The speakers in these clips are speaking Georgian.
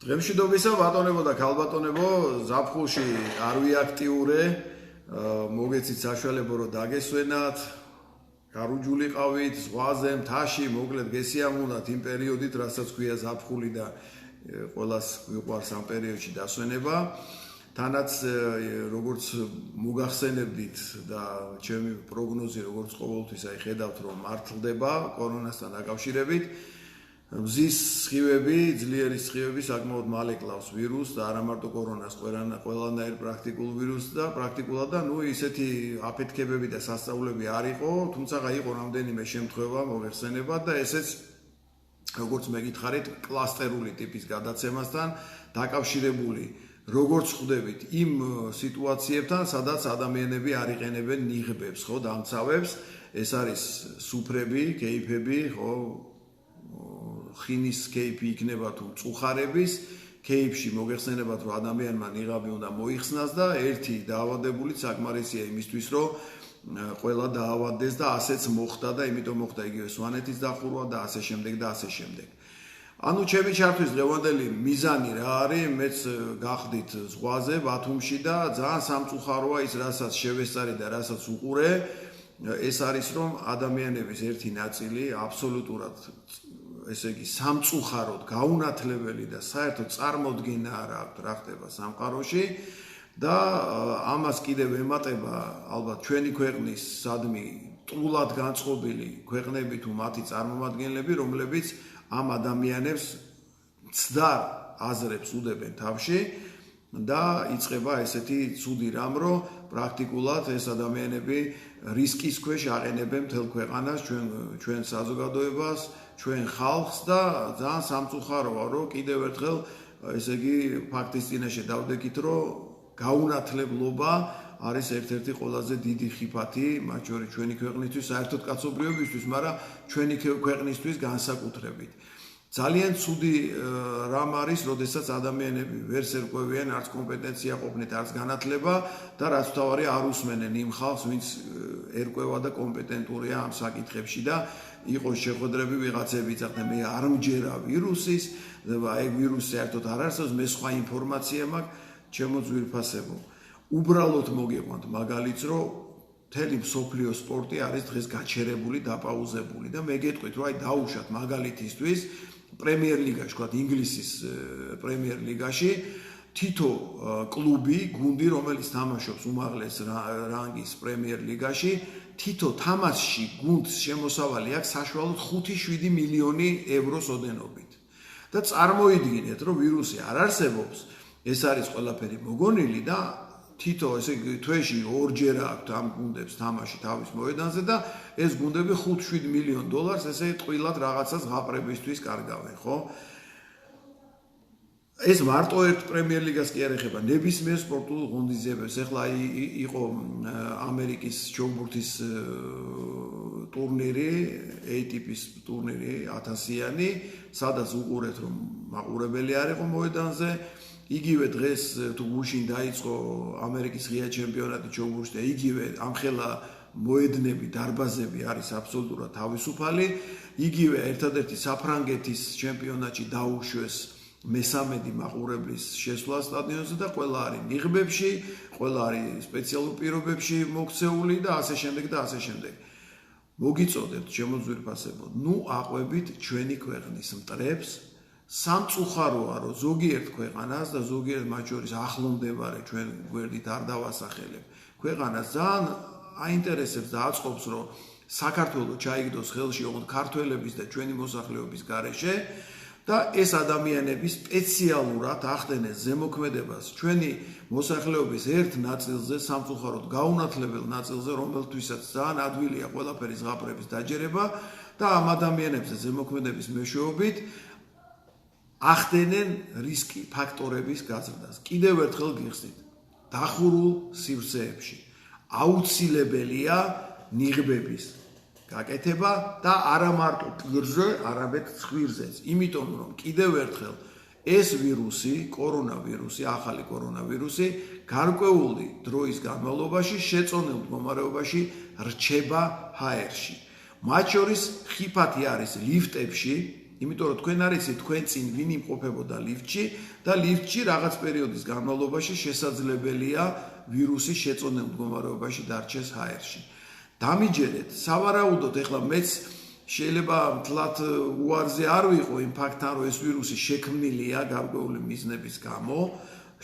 დღემშვიდობისა ბატონებო და ქალბატონებო, ზაფხულში არ ვიაქტიურე, მოგეცით საშუალება რომ დაგესვენათ, გარუჯულიყავით, ზღვაზე, მთაში, მოკლედ გესიამოვნათ იმ პერიოდით, რასაც ქვია ზაფხული და ყველას გვიყვარს ამ პერიოდში დასვენება. თანაც როგორც მოგახსენებდით და ჩემი პროგნოზი როგორც ყოველთვის ხედავთ რომ მართლდება კორონასთან დაკავშირებით. მზის სხივები, ძლიერი სხივები საკმაოდ მალე კლავს ვირუსს და არა მარტო კორონას, ყველანაირ პრაქტიკულ ვირუსს და პრაქტიკულად და ისეთი აფეთქებები და სასწაულები არ იყო, თუმცა იყო რამდენიმე შემთხვევა მოიხსენება და ესეც როგორც მეკითხარით, კლასტერული ტიპის გადაცემასთან დაკავშირებული. როგორც ხვდებით იმ სიტუაციებთან, სადაც ადამიანები არ იყენებენ ნიღბებს, ხო, დამცავებს, ეს არის სუფრები, კეიფები, ხო, ხინის კეიფი იქნება თუ წუხარების, კეიფში მოგეხსენებათ, რომ ადამიანმა ნიღაბი უნდა მოიხსნას და ერთი დაავადებულიც საკმარისია იმისთვის, რომ ყველა დაავადდეს და ასეც მოხდა და იმიტომ მოხდა იგივე სვანეთის დახურვა და ასე შემდეგ და ასე შემდეგ. ანუ ჩემი ჩართვის დღევანდელი მიზანი რა არის? მეც გახდით ზღვაზე, ბათუმში და ძალიან სამწუხაროა ის, რასაც შევესწარი და რასაც უყურე, ეს არის რომ ადამიანების ერთი ნაწილი აბსოლუტურად ესე იგი სამწუხაროდ გაუნათლებელი და საერთოდ წარმოდგენა არ აქვს რა ხდება სამყაროში და ამას კიდევ ემატება ალბათ ჩვენი ქვეყნის სადმი ტულად განწყობილი ქვეყნები თუ მათი წარმომადგენლები, რომლებიც ამ ადამიანებს ცდარ აზრებს უდებენ თავში და იწყება ესეთი ცუდი რამ, რომ პრაქტიკულად ეს ადამიანები რისკის ქვეშ აყენებენ მთელ ქვეყანას, ჩვენ საზოგადოებას, ჩვენ ხალხს და ძალიან სამწუხაროა, რომ კიდევ ერთხელ ესე იგი ფაქტის წინაშე დავდექით, რომ გაუნათლებლობა არის ერთ-ერთი ყველაზე დიდი ხიფათი, მათ შორის ჩვენი ქვეყნისთვის, საერთოდ კაცობრიობისთვის, მაგრამ ჩვენი ქვეყნისთვის განსაკუთრებით. ძალიან ცუდი რამ არის, როდესაც ადამიანები ვერც ერკვევიან, არც კომპეტენცია ყოფნით, არც განათლება და რაც თავარი არ უსმენენ იმ ხალხს, ვინც ერკვევა და კომპეტენტურია ამ საკითხებში და იყოს შეხვედრები ვიღაცები იძახდნენ, მე არ მჯერა ვირუსის, აი ვირუსი საერთოდ არ არსებობს, მე სხვა ინფორმაცია მაქვს, ჩემო ძვირფასებო. უბრალოდ მოგიყვანთ მაგალითს, რომ მთელი მსოფლიო სპორტი არის დღეს გაჩერებული, დაპაუზებული და მე გეტყვით, რომ აი დაუშვათ მაგალითისთვის პრემიერ ლიგაში, თქვათ ინგლისის პრემიერ ლიგაში თითო კლუბი, გუნდი, რომელიც თამაშობს უმაღლეს რანგის პრემიერ ლიგაში, თითო თამაშში გუნდს შემოსავალი აქვს საშუალოდ 5-7 მილიონი ევროს ოდენობით. და წარმოიდგინეთ, რომ ვირუსი არ არსებობს, ეს არის ყველაფერი მოგონილი და თითო ესე იგი თვეში ორჯერ აქვს ამ გუნდებს თამაში თავის მოედანზე და ეს გუნდები 5-7 მილიონ დოლარს ესე ტყილად რაღაცას ღაპრებისთვის კარგავენ, ხო? ეს მარტო ერთ პრემიერ ლიგას კი არ ეხება, ნებისმიერ სპორტულ ღონისძიებებს. ეხლა იყო ამერიკის ჩოგბურთის ტურნირი, ATP-ის ტურნირი 1000-იანი, სადაც უყურეთ რომ მაყურებელი არ იყო მოედანზე. იგივე დღეს თუ გუშინ დაიწყო ამერიკის ღია ჩემპიონატი ჩოგბურთში და იგივე ამხელა მოედნები, დარბაზები არის აბსოლუტურად თავისუფალი. იგივე ერთადერთი საფრანგეთის ჩემპიონატში დაუშვეს მესამედი მაყურებლის შესვლა სტადიონზე და ყველა არის ნიღბებში, ყველა არის სპეციალურ პირობებში მოქცეული და ასე შემდეგ და ასე შემდეგ. მოგიწოდებთ ჩემო ძვირფასებო, აყვებით ჩვენი ქვეყნის მტრებს. სამწუხაროა, რომ ზოგიერთ ქვეყანას და ზოგიერთ მათ შორის ახლო მდებარე ჩვენ გვერდით არ დავასახელებ. ქვეყანას ძალიან აინტერესებს და აწყობს, რომ საქართველოს ჩაიგდოს ხელში ოღონდ ქართველების და ჩვენი მოსახლეობის გარეშე და ეს ადამიანები სპეციალურად ახდენენ ზემოქმედებას ჩვენი მოსახლეობის ერთ ნაწილზე, სამწუხაროდ გაუნათლებელ ნაწილზე, რომელთვისაც ძალიან ადვილია ყველაფერი ზღაპრების დაჯერება და ამ ადამიანებზე ზემოქმედების მეშვეობით ახდენენ რისკი ფაქტორების გაზრდას. კიდევ ერთხელ გიხსნით, დახურულ სივრცეებში აუცილებელია ნიღბების გაკეთება და არა მარტო პირზე, არამედ ცხვირზეც. იმიტომ რომ კიდევ ერთხელ ეს ვირუსი, კორონავირუსი, ახალი კორონავირუსი გარკვეული დროის განმავლობაში შეწონილ მდგომარეობაში რჩება ჰაერში. მათ შორის ხიფათი არის ლიფტებში, იმიტომ რომ თქვენ არიცით თქვენ წინ ვინ იმყოფებოდა ლიფტში და ლიფტში რაღაც პერიოდის განმავლობაში შესაძლებელია ვირუსის შეწონილ მდგომარეობაში დარჩეს ჰაერში. დამიჯერეთ, სავარაუდოდ ეხლა მეც შეიძლება მთლად უარზე არ ვიყო იმ ფაქტთან, რომ ეს ვირუსი შექმნილია გარკვეული მიზნების გამო.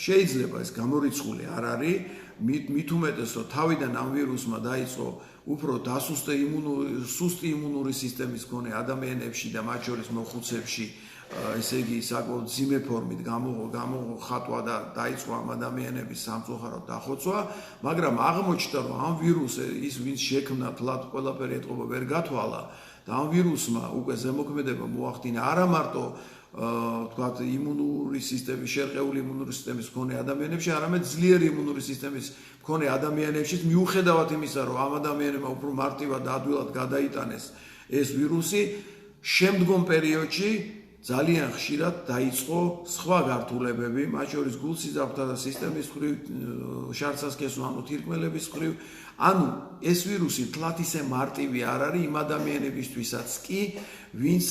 შეიძლება ეს გამორიცხული არ არის, მით უმეტეს რომ თავიდან ამ ვირუსმა დაიწყო უფრო სუსტი იმუნური სისტემის მქონე ადამიანებში და მათ შორის მოხუცებში, ესე იგი საკმაოდ ძიმე ფორმით გამოხატვა და დაიწყო ამ ადამიანების სამწუხაროდ დახოცვა, მაგრამ აღმოჩნდა რომ ამ ვირუსს ის ვინც შექმნა თლად ყველაფერი ეთყობა ვერ გათვალა და ამ ვირუსმა უკვე ზემოქმედება მოახდინა არა მარტო თქვათ იმუნური სისტემის შერყეული იმუნური სისტემის მქონე ადამიანებში, არამედ ძლიერი იმუნური სისტემის მქონე ადამიანებშიც მიუხედავად იმისა, რომ ამ ადამიანებმა უფრო მარტივად და ადვილად გადაიტანეს ეს ვირუსი, შემდგომ პერიოდში ძალიან ხშირად დაიწყო სხვა გართულებები, მათ შორის გულსიზრდათა და სისტემის მხრივ, შარცასქესო, ანუ თირკმელების მხრივ. ანუ ეს ვირუსი თლათ ისე მარტივი არ არის იმ ადამიანებისთვისაც კი, ვინც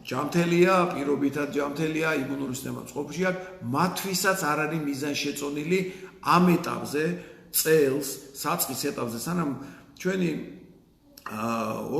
ჯამთელია, პირობითად ჯამთელია, იმუნური სისტემა წყობში აქვს, მათთვისაც არ არის მიზანშეწონილი ამ ეტაპზე, წელს, საწყის ეტაპზე, სანამ ჩვენი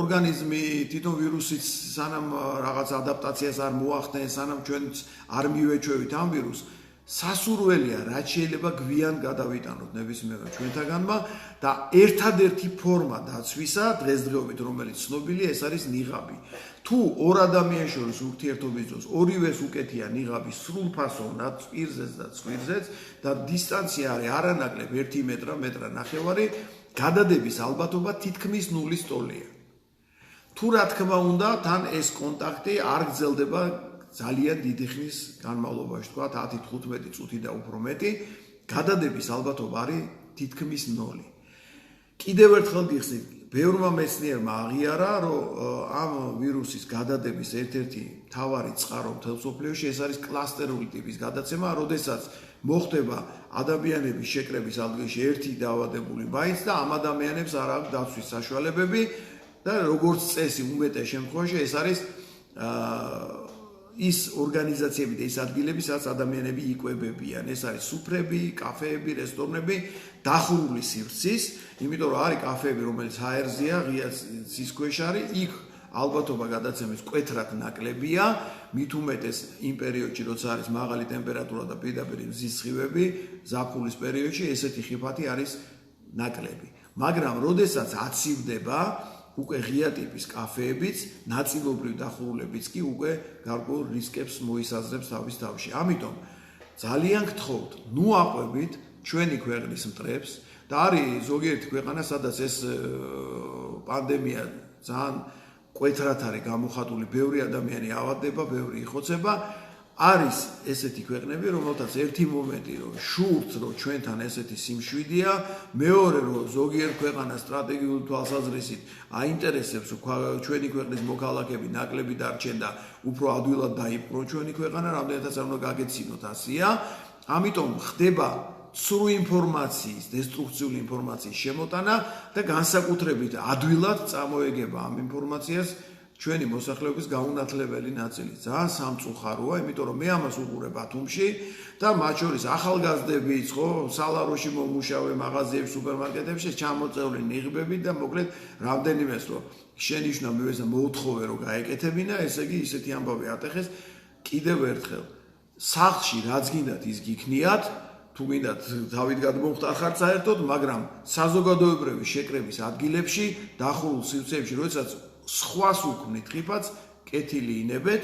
ორგანიზმი თვითონ ვირუსიც სანამ რაღაც ადაპტაციას არ მოახდენს, სანამ ჩვენც არ მივეჩვევით ამ ვირუსს, სასურველია, რაც შეიძლება გვიან გადავიტანოთ ნებისმიერ ჩვენთაგანმა და ერთადერთი ფორმა დაცვისა დღესდღეობით, რომელიც ცნობილია, ეს არის ნიღაბი. თუ ორ ადამიანს შორის ურთიერთობის დროს ორივეს უკეთია ნიღაბი სრულფასოვნად, პირზეც და ცხვირზეც და დისტანცია არის არანაკლებ 1 მეტრა ნახევარი, გადადების ალბათობა თითქმის 0-ის ტოლია. თუ რა თქმა უნდა, თან ეს კონტაქტი არ გრძელდება ძალიან დიდი ხნის განმავლობაში, თქვა 10-15 წუთი და უფრო მეტი, გადადების ალბათობა არის თითქმის 0. კიდევ ერთხელ გიხსნით, ბევრმა მეცნიერმა აღიარა, რომ ამ ვირუსის გადადების ერთ-ერთი მთავარი წყარო მთელ მსოფლიოში ეს არის კლასტერული ტიპის გადაცემა, როდესაც მოხდება ადამიანების შეკრების ადგილში ერთი დაავადებული მაინც და ამ ადამიანებს არ აქვს დაცვის საშუალებები და როგორც წესი უმეტეს შემთხვევაში ეს არის ის ორგანიზაციები და ის ადგილები, სადაც ადამიანები იკვებებიან. ეს არის სუფრები, კაფეები, რესტორნები, დახურული სივრცის, იმიტომ რომ არის კაფეები, რომელიც ჰაერზეა, ღია ცის ქვეშ არის, იქ ალბათობა გადაცემის მკვეთრად ნაკლებია, მით უმეტეს იმ პერიოდში, როცა არის მაღალი ტემპერატურა და პირდაპირ მზის სხივები, ზაფხულის პერიოდში ესეთი ხიფათი არის ნაკლები. მაგრამ როდესაც აცივდება უკვე ღია ტიპის კაფეებიც, ნაწილობრივ დახურულებიც კი უკვე გარკვეულ რისკებს მოისაზრებს თავის თავში. ამიტომ ძალიან გთხოვთ, ნუ აყვებით ჩვენი ქვეყნის მტრებს და არის ზოგიერთი ქვეყანა, სადაც ეს პანდემია ძალიან მკვეთრად არის გამოხატული, ბევრი ადამიანი ავადდება, ბევრი იხოცება. არის ესეთი ქვეყნები, რომელთაც ერთი მომენტი რომ შურთ, რომ ჩვენთან ესეთი სიმშვიდეა, მეორე რომ ზოგიერთ ქვეყანას სტრატეგიული თვალსაზრისით აინტერესებს, რომ ჩვენი ქვეყნის მოქალაქეები ნაკლები დარჩენ და უფრო ადვილად დაიპყრონ ჩვენი ქვეყანა, რამდენადაც არ უნდა გაგეცინოთ ასია. ამიტომ ხდება ცრუ ინფორმაციის, დესტრუქციული ინფორმაციის შემოტანა და განსაკუთრებით ადვილად წამოეგება ამ ინფორმაციას ჩვენი მოსახლეობის გაუნათლებელი ნაწილი. ძალიან სამწუხაროა, იმიტომ რომ მე ამას უყურებ ბათუმში და მათ შორის ახალგაზრდებიც, ხო, სალაროში მომუშავე მაღაზიებში, სუპერმარკეტებში ჩამოწეული ნიღბები და მოკლედ რამდენიმეს რომ შენიშვნა მივეცა მოუთხოვე რომ გაეკეთებინა, ესე იგი ისეთი ამბავი ატეხეს. კიდევ ერთხელ, სახლში რაც გინდათ ის გიქნიათ, თუ გინდათ თავით გადმოხტარხართ საერთოდ, მაგრამ საზოგადოებრივი შეკრების ადგილებში, დახურულ სივრცეებში, როდესაც სხვას უქმნით ხიფათს, კეთილი ინებეთ,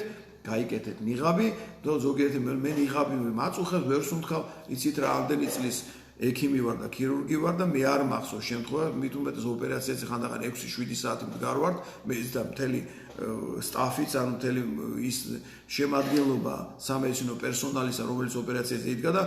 გაიკეთეთ ნიღაბი, და ზოგიერთი მე ნიღაბი მაწუხებს, ვერ სუნთქავ, იცით რა, ამდენი წლის ექიმი ვარ და ქირურგი ვარ და მე არ მახსოვს შემთხვევა, მით უმეტეს ოპერაციაზე ხანდახან 6-7 საათი მდგარ ვარ, მე და მთელი სტაფიც, ანუ მთელი ის შემადგენლობა სამედიცინო პერსონალისა, რომელიც ოპერაციაზე იდგა და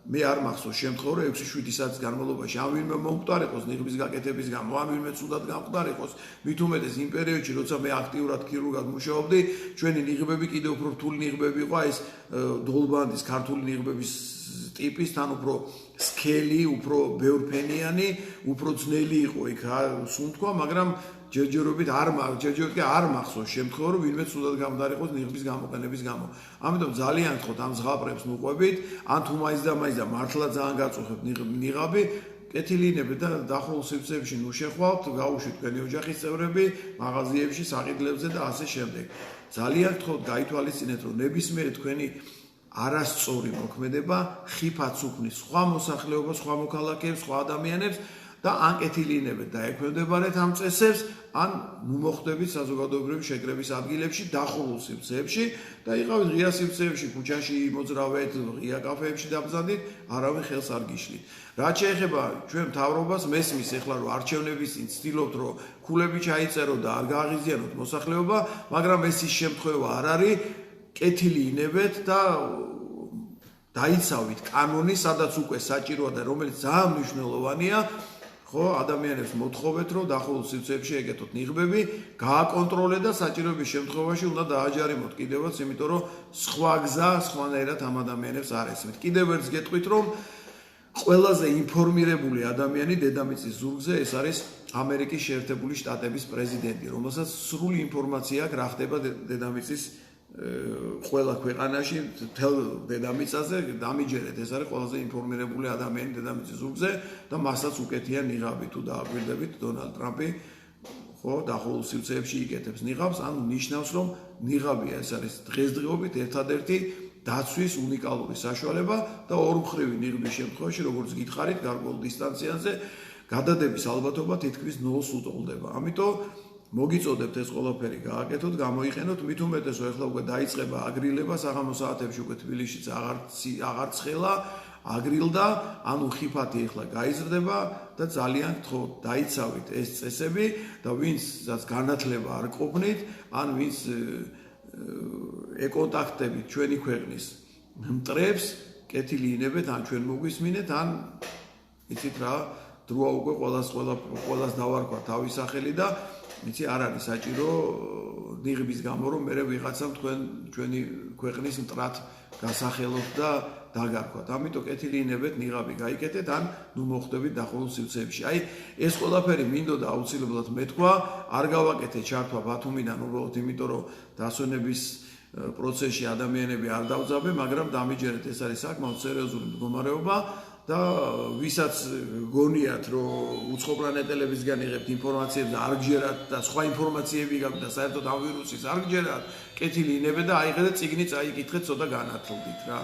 მე არ მახსოვს შემთხვევა, რომ 6-7 საათის განმავლობაში ამ ვინმე მომკვდარიყოს ნიღბის გაკეთების გამო, ამ ვინმე ცუდად გამკვდარიყოს, მით უმეტეს იმ პერიოდში, როცა მე აქტიურად ქირურგად მუშაობდი, ჩვენი ნიღბები კიდევ უფრო რთული ნიღბები იყო, ეს დოლბანდის ქართული ნიღბების ტიპის, თან უფრო სქელი, უფრო ბევრფენიანი, უფრო ძნელი იყო იქ სუნთქვა, მაგრამ ჯერჯერობით არ მახსოვს შემთხვევა, რომ ვინმე ცუდად გამდარიყოს ნიღბის გამოყენების გამო. ამიტომ ძალიან გთხოვთ ამ ზღაპრებს ნუყვებით, ან თუ მაინც და მართლა ძალიან გაწუხებთ ნიღაბი, კეთილინებით და დახურულ სივრცეებში ნუ შეხვალთ, გაუშვით თქვენი ოჯახის წევრები, მაღაზიებში, საყიდლებზე და ასე შემდეგ. ძალიან გთხოვთ გაითვალისწინეთ, რომ ნებისმიერი თქვენი არასწორი მოქმედება ხიფათს უქმნის სხვა მოსახლეობას, სხვა მოქალაქეებს, სხვა ადამიანებს და ან კეთილინებით დაექვემდებარეთ ამ წესებს, ან მოხდებით საზოგადოებრივი შეკრების ადგილებში, დახურულ სივრცეებში და იყავით ღია სივრცეებში, ქუჩაში მოძრავეთ, ღია კაფეებში დაბრძანდით, არავინ ხელს არ გიშლით. რაც შეეხება ჩვენ მთავრობას, მესმის ეხლა რომ არჩევნების წინ ცდილობთ, რომ ქულები ჩაიწერო და არ გააღიზიანოთ მოსახლეობა, მაგრამ ეს ის შემთხვევა არ არის. კეთილი ინებეთ და დაიცავით კანონი, სადაც უკვე საჭიროა და რომელიც ძალიან მნიშვნელოვანია, ხო, ადამიანებს მოთხოვეთ, რომ დახურულ სივრცეებში ეკეთოთ ნიღბები, გააკონტროლეთ და საჭიროების შემთხვევაში უნდა დააჯარიმოთ კიდევაც, იმიტომ რომ სხვა გზა, სხვანაირად ამ ადამიანებს არ ესმით. კიდევ ერთს გეტყვით, რომ ყველაზე ინფორმირებული ადამიანი დედამიწის ზურგზე ეს არის ამერიკის შეერთებული შტატების პრეზიდენტი, რომელსაც სრული ინფორმაცია აქვს, რა ხდება დედამიწის ყველა ქვეყანაში, მთელ დედამიწაზე, დამიჯერეთ, ეს არის ყველაზე ინფორმირებული ადამიანი დედამიწის ზურგზე და მასაც უკეთია ნიღაბი, თუ დააგვირდებით დონალდ ტრამპი, ხო, დახურულ სივრცეებში იკეთებს ნიღაბს, ანუ ნიშნავს, რომ ნიღაბია ეს არის დღესდღეობით ერთადერთი დაცვის უნიკალური საშუალება და ორმხრივი ნიღბის შემთხვევაში, როგორც გითხარით, გარკვეულ დისტანციაზე გადადების ალბათობა თითქმის 0-ს უტოლდება. ამიტომ მოგიწოდებთ ეს ყველაფერი გააკეთოთ, გამოიყენოთ, მით უმეტეს რომ ეხლა უკვე დაიწყება აგრილება, საღამოს საათებში უკვე თბილისშიც აღარ ცხელა, აგრილდა, ანუ ხიფათი ეხლა გაიზრდება და ძალიან გთხოვთ, დაიცავით ეს წესები და ვინცაც განათლება არ ყოფნით, ან ვინც ეკონტაქტებით ჩვენი ქვეყნის მტრებს, კეთილი ინებეთ, ან ჩვენ მოგვისმინეთ, ან იცით რა, დროა უკვე ყველას დავარქვა თავის სახელი და იცი არ არის საჭირო ნიღბის გამო რომ მე ვიღაცამ ჩვენი ქვეყნის მტრად გასახელოთ და დაგარქვათ. ამიტომ კეთილი ინებეთ, ნიღაბი გაიკეთეთ, ან ნუ მოხდებით დახურულ სივრცეებში. აი ეს ყველაფერი მინდოდა აუცილებლად მეთქვა, არ გავაკეთე ჩართვა ბათუმიდან, უბრალოდ იმიტომ რომ დასვენების პროცესში ადამიანები არ დავძაბე, მაგრამ დამიჯერეთ, ეს არის საკმაოდ სერიოზული მდგომარეობა. და ვისაც გონიათ, რომ უცხოპლანეტელებისგან იღებთ ინფორმაციებს და არ გჯერათ და სხვა ინფორმაციები გაქვთ და საერთოდ ამ ვირუსის არ გჯერათ, კეთილი ინებეთ და აიღეთ წიგნი წაიკითხეთ, ცოტა განათლდით რა.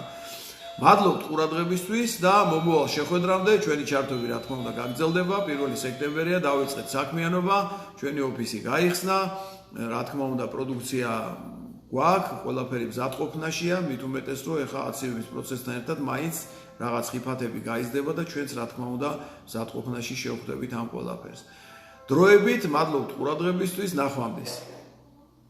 მადლობთ ყურადღებისთვის და მომავალ შეხვედრამდე ჩვენი ჩართვები რა თქმა უნდა გაგრძელდება. 1 სექტემბერია დავიწყეთ საქმიანობა, ჩვენი ოფისი გაიხსნა, რა თქმა უნდა პროდუქცია გვაქვს, ყველაფერი მზადყოფნაშია, მით უმეტეს რომ ეხლა აცივების პროცესთან ერთად მაინც რაღაც ხიფათები გაიზრდება და ჩვენც რა თქმა უნდა მზადყოფნაში შევხვდებით ამ ყველაფერს. დროებით მადლობთ ყურადღებისთვის, ნახვამდის.